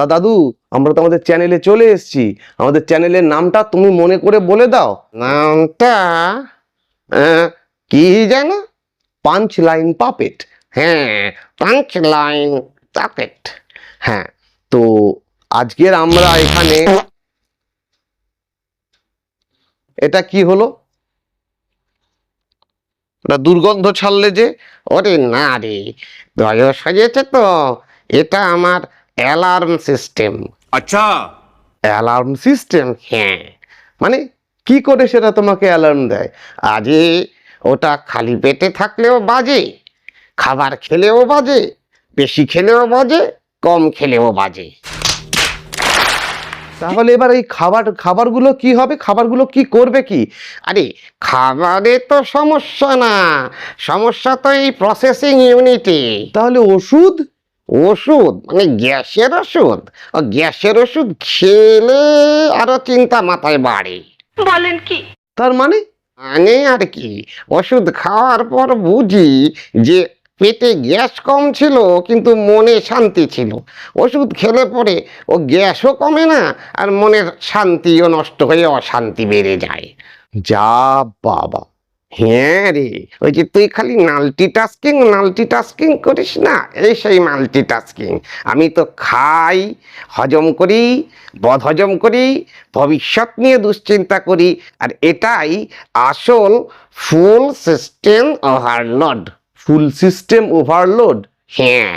তা দাদু, আমরা তো আমাদের চ্যানেলে চলে এসেছি, আমাদের চ্যানেলের নামটা তুমি মনে করে বলে দাও। নামটা কি যেন? Punch line puppet. হ্যাঁ, পাঞ্চ লাইন পকেট। হ্যাঁ, তো আজকের আমরা এখানে, এটা কি হলো? ওটা দুর্গন্ধ ছাড়লে যে। ওরে না রে, বয়স হয়েছে তো। এটা আমার অ্যালার্ম সিস্টেম। अच्छा। Alarm system? হ্যাঁ, মানে কি করে সেটা তোমাকে অ্যালার্ম দেয়? আজে ওটা খালি পেটে থাকলেও বাজে, খাবার খেলেও বাজে, বেশি খেলেও বাজে, কম খেলেও বাজে। তাহলে এবার এই খাবারগুলো কি হবে? খাবারগুলো কি করবে কি? আরে খাবারে তো সমস্যা না, সমস্যা তো এই প্রসেসিং ইউনিটে। তাহলে ওষুধ? ওষুধ মানে গ্যাসের ওষুধ? ও গ্যাসের ওষুধ খেলে আরো চিন্তা মাথায় বাড়ে। তার মানে? মানে আর কি, ওষুধ খাওয়ার পর বুঝি যে পেটে গ্যাস কম ছিল কিন্তু মনে শান্তি ছিল। ওষুধ খেলে পরে ও গ্যাসও কমে না, আর মনের শান্তিও নষ্ট হয়ে অশান্তি বেড়ে যায়। যা বাবা! হ্যাঁ রে, ওই যে তুই খালি মাল্টিটাস্কিং করিস না, এই সেই মাল্টিটাস্কিং। আমি তো খাই, হজম করি, বদহজম করি, ভবিষ্যৎ নিয়ে দুশ্চিন্তা করি, আর এটাই আসল ফুল সিস্টেম ওভারলোড। ফুল সিস্টেম ওভারলোড? হ্যাঁ।